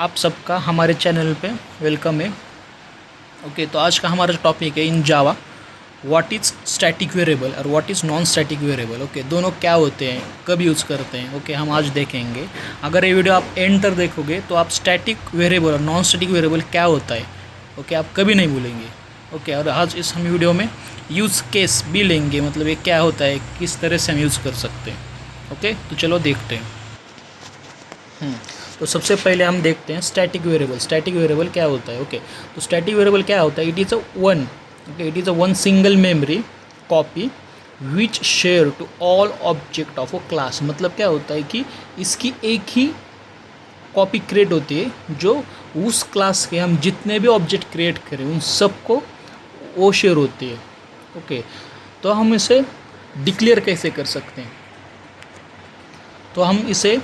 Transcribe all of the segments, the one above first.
आप सबका हमारे चैनल पे वेलकम है। ओके, तो आज का हमारा टॉपिक है इन जावा व्हाट इज़ स्टैटिक वेरिएबल और what is non static variable. Okay, दोनों क्या होते हैं, कब यूज़ करते हैं। ओके, हम आज देखेंगे। अगर ये वीडियो आप एंड तक देखोगे तो आप स्टैटिक वेरिएबल और नॉन स्टैटिक वेरिएबल क्या होता है ओके आप कभी नहीं भूलेंगे। ओके, और आज इस हम वीडियो में यूज़ केस भी लेंगे, मतलब ये क्या होता है, किस तरह से हम यूज़ कर सकते हैं। ओके, तो चलो देखते हैं। तो सबसे पहले हम देखते हैं स्टैटिक वेरिएबल। स्टैटिक वेरिएबल क्या होता है। ओके, तो स्टैटिक वेरिएबल क्या होता है, it is a one it is a one single memory copy which share to all object of a class. मतलब क्या होता है कि इसकी एक ही कॉपी क्रिएट होती है जो उस क्लास के हम जितने भी ऑब्जेक्ट क्रिएट करें उन सबको वो शेयर होती है। ओके, तो हम इसे डिक्लेयर कैसे कर सकते हैं, तो हम इसे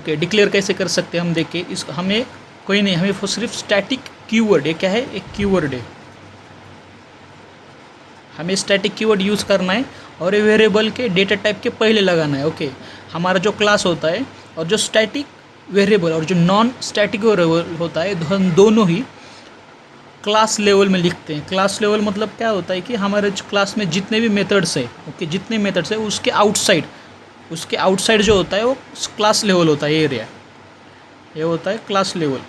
डिक्लेयर कैसे कर सकते हैं हम देखिए। इस हमें कोई नहीं, हमें सिर्फ स्टैटिक कीवर्ड, ये क्या है, एक कीवर्ड है, हमें स्टैटिक कीवर्ड यूज़ करना है और ये वेरिएबल के डेटा टाइप के पहले लगाना है। ओके, हमारा जो क्लास होता है और जो स्टैटिक वेरिएबल और जो नॉन स्टैटिक वेरिएबल होता है हम दोनों ही क्लास लेवल में लिखते हैं। क्लास लेवल मतलब क्या होता है कि हमारे क्लास में जितने भी मेथड्स हैं जितने मेथड्स हैं उसके आउटसाइड जो होता है वो क्लास लेवल होता है, एरिया ये होता है क्लास लेवल।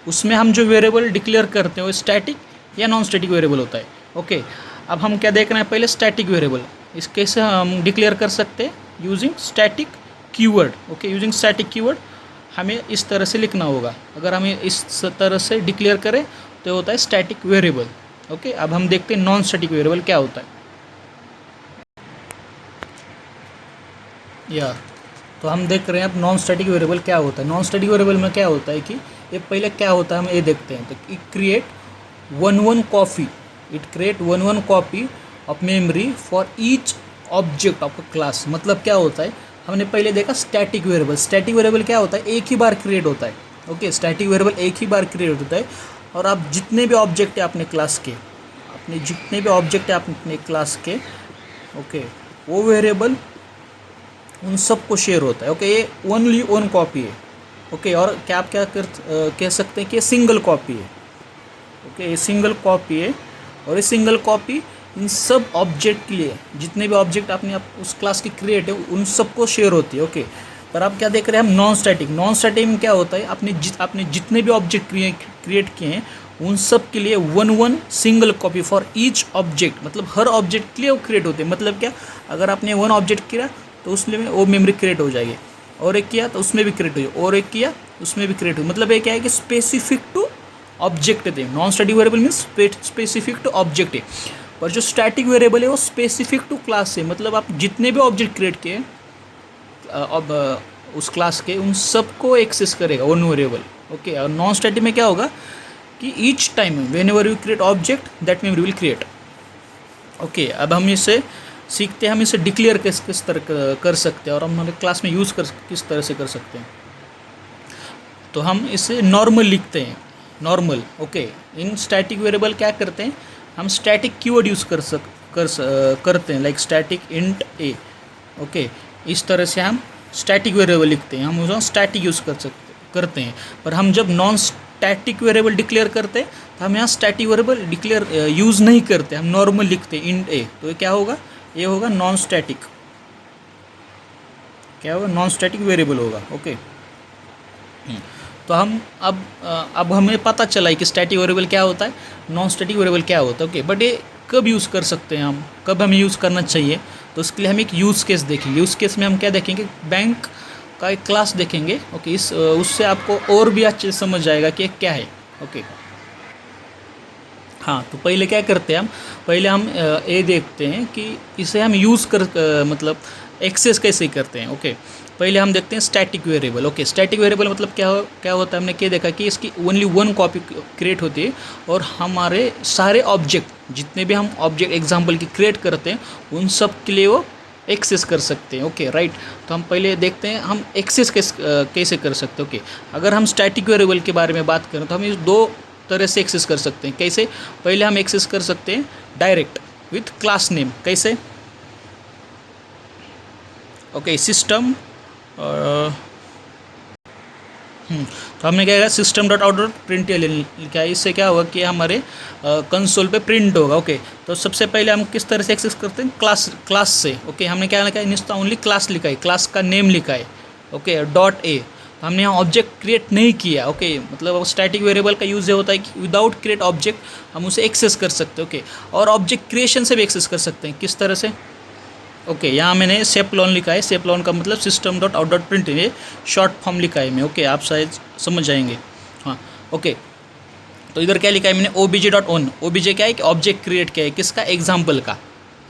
उसमें हम जो वेरिएबल डिक्लेयर करते हैं वो स्टैटिक या नॉन स्टैटिक वेरिएबल होता है। ओके, अब हम क्या देखना है, पहले स्टैटिक वेरिएबल इस कैसे हम डिक्लेयर कर सकते हैं, using static keyword. Okay, using static keyword हमें इस तरह से लिखना होगा। अगर हमें इस तरह से डिक्लेयर करें तो होता है स्टैटिक वेरिएबल। ओके, अब हम देखते हैं नॉन स्टैटिक वेरिएबल क्या होता है। तो हम देख रहे हैं अब नॉन स्टैटिक वेरिएबल क्या होता है। नॉन स्टैटिक वेरिएबल में क्या होता है कि ये पहले क्या होता है हम ये देखते हैं। तो it create one copy of memory for each object of a class. मतलब क्या होता है, हमने पहले देखा स्टैटिक वेरिएबल। स्टैटिक वेरिएबल क्या होता है, एक ही बार क्रिएट होता है। ओके, स्टैटिक वेरिएबल एक ही बार क्रिएट होता है और आप जितने भी ऑब्जेक्ट है अपने क्लास के ओके वो वेरिएबल उन सबको शेयर होता है। ओके, ये ओनली वन कॉपी है। ओके, और क्या आप कह सकते हैं कि ये सिंगल कॉपी है। ओके, ये सिंगल कॉपी है और ये सिंगल कॉपी इन सब ऑब्जेक्ट के लिए, जितने भी ऑब्जेक्ट आप उस क्लास की क्रिएट है उन सबको शेयर होती है। ओके, पर आप क्या देख रहे हैं हम, नॉन स्टैटिक में क्या होता है, आपने जितने भी ऑब्जेक्ट क्रिएट किए हैं उन सब के लिए one single copy for each object. मतलब हर ऑब्जेक्ट के लिए वो क्रिएट होते हैं। मतलब क्या, अगर आपने वन ऑब्जेक्ट किया तो उसमें वो मेमोरी क्रिएट हो जाएगी, और एक किया तो उसमें भी क्रिएट हो जाएगी, और एक किया उसमें भी क्रिएट हो। मतलब ये क्या है कि स्पेसिफिक टू ऑब्जेक्ट है। Non static variable means specific to object है, पर जो स्टैटिक वेरिएबल है वो स्पेसिफिक टू क्लास है। मतलब आप जितने भी ऑब्जेक्ट क्रिएट किए अब उस क्लास के उन सबको एक्सेस करेगा वन वेरिएबल। ओके, और नॉन स्टैटिक में क्या होगा कि each time when ever you create object that memory will create. Okay, अब हम इसे सीखते हैं, हम इसे डिक्लेयर किस तरह कर सकते हैं और हम हमारे क्लास में यूज़ किस तरह से कर सकते हैं। तो हम इसे नॉर्मल लिखते हैं, नॉर्मल। ओके, इन स्टैटिक वेरिएबल क्या करते हैं, हम स्टैटिक कीवर्ड यूज़ करते हैं, लाइक स्टैटिक इंट ए। ओके, इस तरह से हम स्टैटिक वेरिएबल लिखते हैं, हम उसमें स्टैटिक यूज़ करते हैं। पर हम जब नॉन स्टैटिक वेरिएबल डिक्लेयर करते हैं तो हम यहाँ स्टैटिक वेरिएबल डिक्लेयर यूज़ नहीं करते, हम नॉर्मल लिखते हैं इंट ए। तो ये क्या होगा, ये होगा नॉन स्टैटिक, क्या होगा, नॉन स्टैटिक वेरिएबल होगा। ओके, तो हम अब हमें पता चला है कि स्टैटिक वेरिएबल क्या होता है, नॉन स्टैटिक वेरिएबल क्या होता है। ओके, बट ये कब यूज़ कर सकते हैं हम, कब हमें यूज़ करना चाहिए, तो उसके लिए हम एक यूज़ केस देखेंगे। यूज़ केस में हम क्या देखेंगे, बैंक का एक क्लास देखेंगे। ओके, उससे आपको और भी अच्छे से समझ आएगा कि क्या है। ओके, हाँ, तो पहले क्या करते हैं हम, पहले हम ये देखते हैं कि इसे हम मतलब एक्सेस कैसे करते हैं। ओके, पहले हम देखते हैं static variable. Okay, static variable मतलब क्या होता है, हमने क्या देखा कि इसकी ओनली वन कॉपी क्रिएट होती है और हमारे सारे ऑब्जेक्ट जितने भी हम ऑब्जेक्ट एग्जाम्पल की क्रिएट करते हैं उन सब के लिए वो एक्सेस कर सकते हैं। Okay, right. तो हम पहले देखते हैं हम एक्सेस कैसे कर सकते हैं। ओके, अगर हम स्टैटिक वेरिएबल के बारे में बात करें तो हम इस दो तरह से एक्सेस कर सकते हैं। कैसे, पहले हम एक्सेस कर सकते हैं डायरेक्ट विथ क्लास नेम। कैसे, ओके, सिस्टम तो हमने क्या किया, system dot out dot print लिखा है। इससे क्या होगा कि हमारे कंसोल पे प्रिंट होगा। ओके, तो सबसे पहले हम किस तरह से एक्सेस करते हैं, क्लास से। ओके, हमने क्या लिखा है, इंस्टा ओनली क्लास लिखा है, क्लास का नेम लिखा है। ओके, डॉट ए, हमने यहाँ ऑब्जेक्ट क्रिएट नहीं किया। ओके, मतलब स्टैटिक वेरिएबल का यूज़ ये होता है कि विदाउट क्रिएट ऑब्जेक्ट हम उसे एक्सेस कर सकते हैं। ओके, और ऑब्जेक्ट क्रिएशन से भी एक्सेस कर सकते हैं। किस तरह से, ओके, यहाँ मैंने सेप्लॉन लिखा है। सेप्लॉन का मतलब system dot out dot print, ये शॉर्ट फॉर्म लिखा है मैं। ओके, आप शायद समझ जाएंगे। हाँ, ओके, तो इधर क्या लिखा है मैंने, obj डॉट ऑन। obj क्या है कि ऑब्जेक्ट क्रिएट किया है, किसका, एग्जाम्पल का।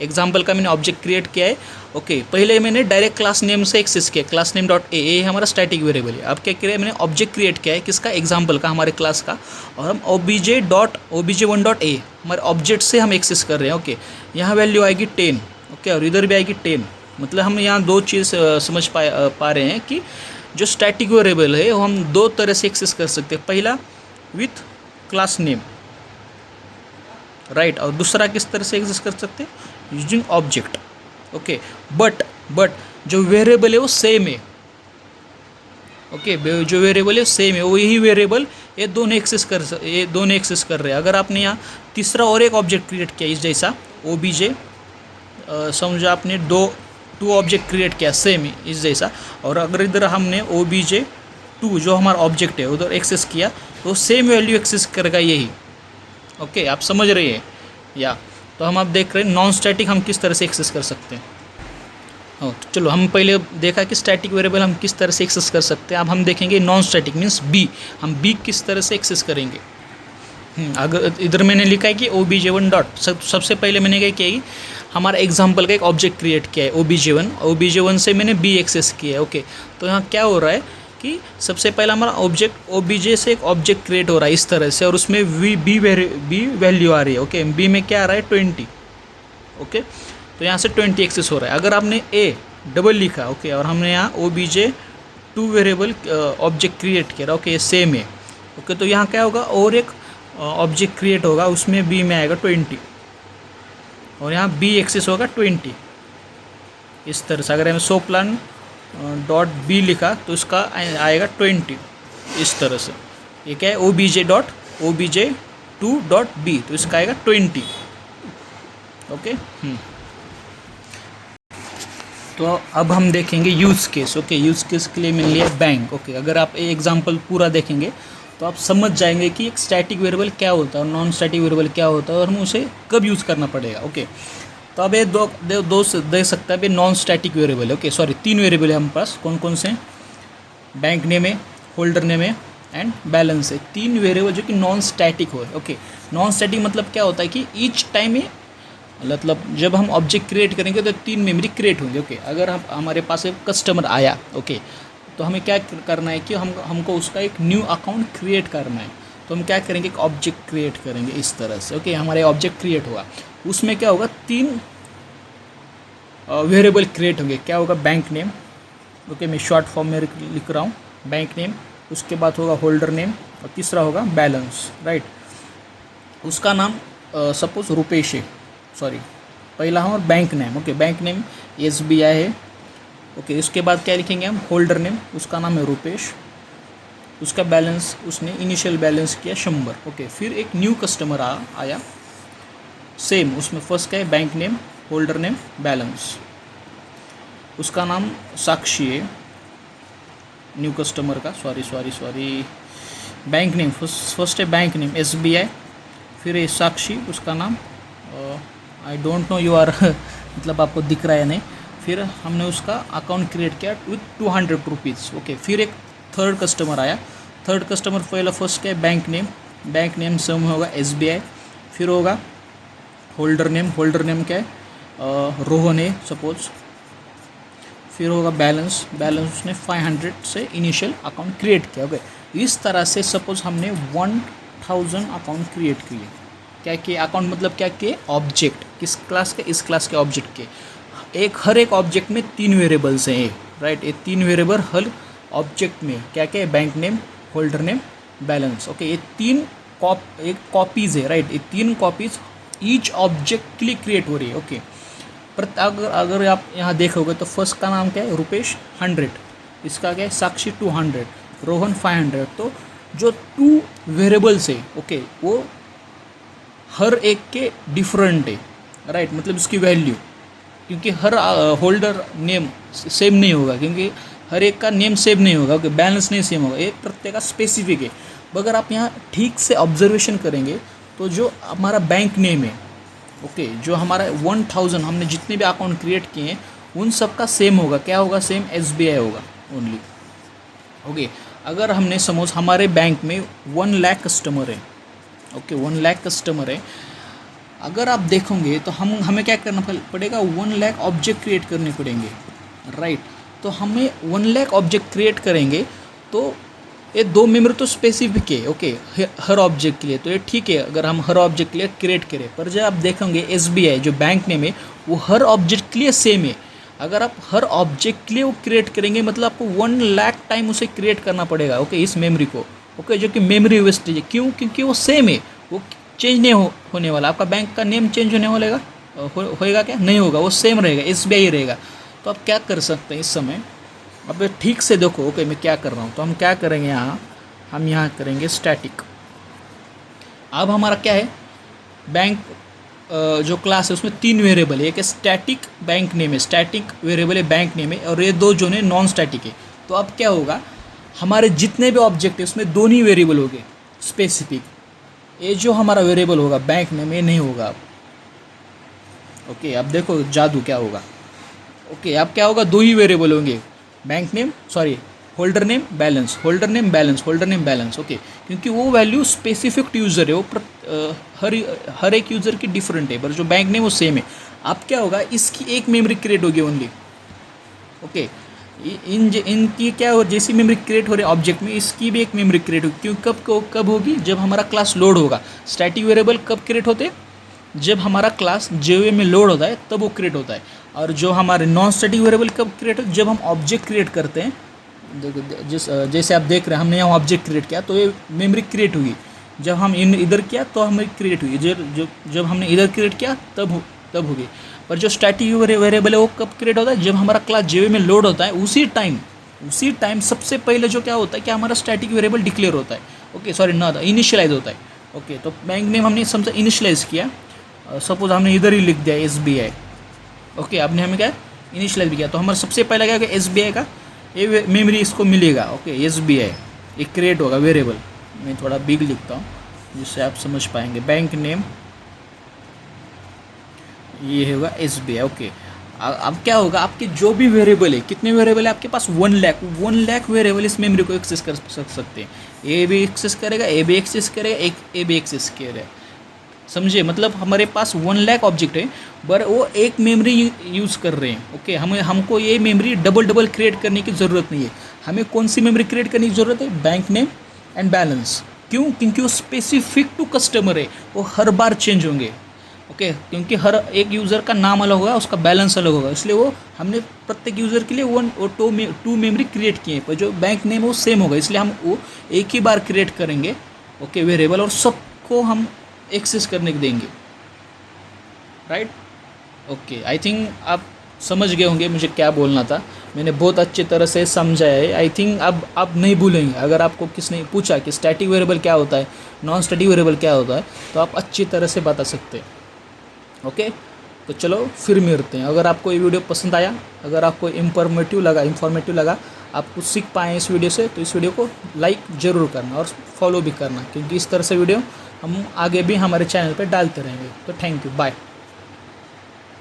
एग्जाम्पल का मैंने ऑब्जेक्ट क्रिएट किया है। ओके, पहले मैंने डायरेक्ट क्लास नेम से एक्सेस किया, क्लास नेम डॉट ए हमारा स्टैटिक वेरिएबल है। अब क्या किया, मैंने ऑब्जेक्ट क्रिएट किया है, किसका, एग्जाम्पल का, हमारे क्लास का। और हम obj1 डॉट ए हमारे ऑब्जेक्ट से हम एक्सेस कर रहे हैं। ओके, यहाँ वैल्यू आएगी 10। ओके, और इधर भी आएगी 10। मतलब हम यहाँ दो चीज़ समझ पा रहे हैं कि जो स्टैटिक वेरिएबल है वो हम दो तरह से एक्सेस कर सकते हैं। पहला विथ क्लास नेम, राइट, और दूसरा किस तरह से एक्सेस कर सकते हैं, यूजिंग ऑब्जेक्ट। ओके, बट जो वेरिएबल है वो सेम है। ओके, जो वेरिएबल है सेम है, वो यही वेरिएबल ये दोनों एक्सेस कर रहे हैं। अगर आपने यहाँ तीसरा और एक ऑब्जेक्ट क्रिएट किया इस जैसा, obj, समझो आपने टू ऑब्जेक्ट क्रिएट किया सेम इस जैसा, और अगर इधर हमने obj2 जो हमारा ऑब्जेक्ट है उधर एक्सेस किया, तो सेम वैल्यू एक्सेस करेगा यही। ओके, आप समझ रहे हैं या। तो हम अब देख रहे हैं नॉन स्टैटिक हम किस तरह से एक्सेस कर सकते हैं। तो चलो, हम पहले देखा कि स्टैटिक वेरिएबल हम किस तरह से एक्सेस कर सकते हैं। अब हम देखेंगे नॉन स्टैटिक मीन्स बी, हम बी किस तरह से एक्सेस करेंगे। अगर इधर मैंने लिखा है कि obj1 डॉट, सबसे पहले मैंने क्या किया, हमारा एग्जाम्पल का एक ऑब्जेक्ट क्रिएट किया है obj1 से मैंने बी एक्सेस किया है। ओके, तो यहाँ क्या हो रहा है कि सबसे पहला हमारा ऑब्जेक्ट obj से एक ऑब्जेक्ट क्रिएट हो रहा है इस तरह से, और उसमें बी वैल्यू आ रही है। ओके, बी में क्या आ रहा है, 20। ओके, तो यहाँ से 20 एक्सेस हो रहा है। अगर आपने ए डबल लिखा, ओके, और हमने यहाँ obj2 वेरिएबल ऑब्जेक्ट क्रिएट किया, ओके, सेम है। ओके, तो यहाँ क्या होगा, और एक ऑब्जेक्ट क्रिएट होगा, उसमें बी में आएगा 20, और यहाँ बी एक्सेस होगा 20 इस तरह से। अगर हमें सोप्लान डॉट बी लिखा तो इसका आएगा 20 इस तरह से। ये क्या है, obj2 डॉट बी, तो इसका आएगा 20। ओके, तो अब हम देखेंगे use case. Okay, use case के लिए मैंने लिया बैंक। ओके, अगर आप ये एग्जांपल पूरा देखेंगे तो आप समझ जाएंगे कि एक स्टैटिक वेरिएबल क्या होता है और नॉन स्टैटिक वेरिएबल क्या होता है, और हम उसे कब यूज़ करना पड़ेगा। ओके, तो अब ये दो दे सकता है non static variable. Okay, sorry, 3 variable है हमारे पास। कौन कौन से, बैंक नेम है, होल्डर नेम है, एंड बैलेंस है। 3 वेरिएबल जो कि नॉन स्टैटिक हो। ओके, नॉन स्टैटिक मतलब क्या होता है कि ईच टाइम में, मतलब जब हम ऑब्जेक्ट क्रिएट करेंगे तो 3 मेमोरी क्रिएट होंगे। ओके, अगर हमारे पास एक कस्टमर आया, ओके, तो हमें क्या करना है कि हमको उसका एक न्यू अकाउंट क्रिएट करना है। तो हम क्या करेंगे, एक ऑब्जेक्ट क्रिएट करेंगे इस तरह से। ओके, हमारे ऑब्जेक्ट क्रिएट होगा, उसमें क्या होगा, 3 वेरिएबल क्रिएट होंगे। क्या होगा, बैंक नेम। ओके, मैं शॉर्ट फॉर्म में लिख रहा हूँ, बैंक नेम, उसके बाद होगा होल्डर नेम, और तीसरा होगा बैलेंस, राइट। उसका नाम सपोज रुपेश है, सॉरी, पहला हमारा bank name. Okay, bank name SBI है। ओके, उसके बाद क्या लिखेंगे हम, होल्डर नेम, उसका नाम है रुपेश, उसका बैलेंस, उसने इनिशियल बैलेंस किया 100। ओके, फिर एक न्यू कस्टमर आया, सेम, उसमें फर्स्ट क्या है, bank name, holder name, balance, उसका नाम साक्षी है, न्यू कस्टमर का, सॉरी, बैंक नेम फर्स्ट है, बैंक नेम SBI, फिर है साक्षी, उसका नाम I don't know you are मतलब आपको दिख रहा है नहीं। फिर हमने उसका अकाउंट क्रिएट किया विथ 200 रुपीज़। ओके, फिर एक थर्ड कस्टमर आया, थर्ड कस्टमर पहला फर्स्ट क्या है, बैंक नेम सम होगा SBI, फिर होगा होल्डर नेम क्या है, रोहन है सपोज, फिर होगा बैलेंस उसने 500 से इनिशियल अकाउंट क्रिएट किया। ओके, इस तरह से सपोज हमने 1000 अकाउंट क्रिएट किए। क्या किए, अकाउंट मतलब क्या किए, ऑब्जेक्ट, किस क्लास के, इस क्लास के ऑब्जेक्ट के। हर एक ऑब्जेक्ट में 3 वेरिएबल्स हैं, राइट। ये 3 वेरिएबल हर ऑब्जेक्ट में क्या क्या है, bank name, holder name, balance. Okay, ये 3 कॉपीज़ है, राइट। ये 3 कॉपीज़ ईच ऑब्जेक्ट के लिए क्रिएट हो रही है। ओके, पर अगर आप यहाँ देखोगे तो फर्स्ट का नाम क्या है, रुपेश 100, इसका क्या है, साक्षी 200, रोहन 500। तो जो 2 वेरिएबल्स है ओके वो हर एक के डिफरेंट है, राइट, मतलब उसकी वैल्यू, क्योंकि हर होल्डर नेम सेम नहीं होगा, क्योंकि हर एक का नेम सेम नहीं होगा, ओके, बैलेंस नहीं सेम होगा, एक प्रत्येक का स्पेसिफिक है। अगर आप यहाँ ठीक से ऑब्जर्वेशन करेंगे तो जो हमारा बैंक नेम है ओके, जो हमारा 1000 हमने जितने भी अकाउंट क्रिएट किए हैं उन सब का सेम होगा, क्या होगा, सेम SBI होगा ओनली, ओके। अगर हमने सपोज हमारे बैंक में 1 लाख कस्टमर है ओके, 1 लाख कस्टमर है, अगर आप देखोगे तो हमें क्या करना पड़ेगा, 1 लाख ऑब्जेक्ट क्रिएट करने पड़ेंगे, राइट। तो हमें 1 लाख ऑब्जेक्ट क्रिएट करेंगे तो ये 2 मेमोरी तो स्पेसिफिक है ओके, हर ऑब्जेक्ट के लिए, तो ये ठीक है अगर हम हर ऑब्जेक्ट के लिए क्रिएट करें। पर जब आप देखोगे SBI जो बैंक नेम है वो हर ऑब्जेक्ट के लिए सेम है। अगर आप हर ऑब्जेक्ट के लिए वो क्रिएट करेंगे मतलब आपको 1 लाख टाइम उसे क्रिएट करना पड़ेगा ओके, इस मेमोरी को ओके, जो कि मेमोरी वेस्टेज है। क्यों? क्योंकि वो सेम है, वो चेंज नहीं होने वाला। आपका बैंक का नेम चेंज होने वाला होएगा क्या? नहीं होगा, वो सेम रहेगा, SBI रहेगा। तो आप क्या कर सकते हैं इस समय, अब ठीक से देखो ओके मैं क्या कर रहा हूँ। तो हम क्या करेंगे यहाँ, हम यहाँ करेंगे स्टैटिक। अब हमारा क्या है, बैंक जो क्लास है उसमें 3 वेरिएबल है, एक स्टैटिक बैंक नेम है, स्टैटिक वेरिएबल है बैंक नेम है, और ये 2 जो है नॉन स्टैटिक है। तो अब क्या होगा, हमारे जितने भी ऑब्जेक्ट है उसमें 2 ही वेरिएबल हो गए स्पेसिफिक। ये जो हमारा वेरिएबल होगा बैंक नेम, ये नहीं होगा अब ओके। अब देखो जादू क्या होगा ओके, अब क्या होगा, 2 ही वेरिएबल होंगे, bank name sorry holder name balance, holder name balance, holder name balance okay, क्योंकि वो वैल्यू स्पेसिफिक यूज़र है, वो हर एक यूज़र की डिफरेंट है, पर जो बैंक नेम वो सेम है। अब क्या होगा, इसकी एक मेमोरी क्रिएट होगी ओनली ओके। इनकी क्या हो, जैसी मेमोरी क्रिएट हो रही है ऑब्जेक्ट में, इसकी भी एक मेमोरी क्रिएट होगी। क्यों कब होगी, जब हमारा क्लास लोड होगा। स्टैटिक वेरिएबल कब क्रिएट होते हैं, जब हमारा क्लास JVM में लोड होता है तब वो क्रिएट होता है। और जो हमारे नॉन स्टैटिक वेरिएबल कब क्रिएट होता है, जब हम ऑब्जेक्ट क्रिएट करते हैं। जैसे आप देख रहे हैं हमने यहाँ ऑब्जेक्ट क्रिएट किया तो ये मेमोरी क्रिएट हुई। जब हम इधर किया तो हमें क्रिएट हुई, जब हमने इधर क्रिएट किया तब होगी। पर जो स्टैटिक वेरिएबल है वो कब क्रिएट होता है, जब हमारा क्लास JVM में लोड होता है उसी टाइम सबसे पहले जो क्या होता है कि हमारा स्टैटिक वेरिएबल डिक्लेयर होता है ओके, सॉरी ना इनिशियलाइज होता है ओके। तो बैंक नेम हमने समझा इनिशियलाइज किया, सपोज हमने इधर ही लिख दिया SBI ओके, आपने हमें क्या इनिशियलाइज भी किया, तो हमारा सबसे पहला क्या होगा, SBI का ये मेमोरी इसको मिलेगा ओके, SBI एक क्रिएट होगा वेरिएबल। मैं थोड़ा बिग लिखता हूँ जिससे आप समझ पाएंगे। बैंक नेम ये होगा SBI ओके। अब क्या होगा, आपके जो भी वेरिएबल है, कितने वेरिएबल है आपके पास, 1 लाख वेरिएबल इस मेमोरी को एक्सेस कर सकते हैं। ए भी एक्सेस करेगा, ए भी एक्सेस करेगा, एक ए भी एक्सेस करेगा, समझे। मतलब हमारे पास 1 लाख ऑब्जेक्ट है पर वो एक मेमोरी यूज़ कर रहे हैं ओके। हमको ये मेमोरी डबल क्रिएट करने की ज़रूरत नहीं है। हमें कौन सी मेमोरी क्रिएट करने की ज़रूरत है, बैंक नेम एंड बैलेंस। क्यों? क्योंकि वो स्पेसिफिक टू कस्टमर है, वो हर बार चेंज होंगे ओके, क्योंकि हर एक यूज़र का नाम अलग होगा, उसका बैलेंस अलग होगा, इसलिए वो हमने प्रत्येक यूज़र के लिए 2 मेमोरी क्रिएट किए हैं। पर जो बैंक नेम है वो सेम होगा, इसलिए हम वो एक ही बार क्रिएट करेंगे ओके वेरिएबल, और सबको हम एक्सेस करने देंगे, राइट ओके। आई थिंक आप समझ गए होंगे मुझे क्या बोलना था, मैंने बहुत अच्छी तरह से समझाया है। आई थिंक अब आप नहीं भूलेंगे। अगर आपको किसने पूछा कि स्टैटिक वेरिएबल क्या होता है, नॉन स्टैटिक वेरिएबल क्या होता है, तो आप अच्छी तरह से बता सकते हैं ओके। तो चलो फिर मिलते हैं। अगर आपको ये वीडियो पसंद आया, अगर आपको इन्फॉर्मेटिव लगा, आप कुछ सीख पाएँ इस वीडियो से, तो इस वीडियो को लाइक ज़रूर करना और फॉलो भी करना, क्योंकि इस तरह से वीडियो हम आगे भी हमारे चैनल पर डालते रहेंगे। तो थैंक यू, बाय।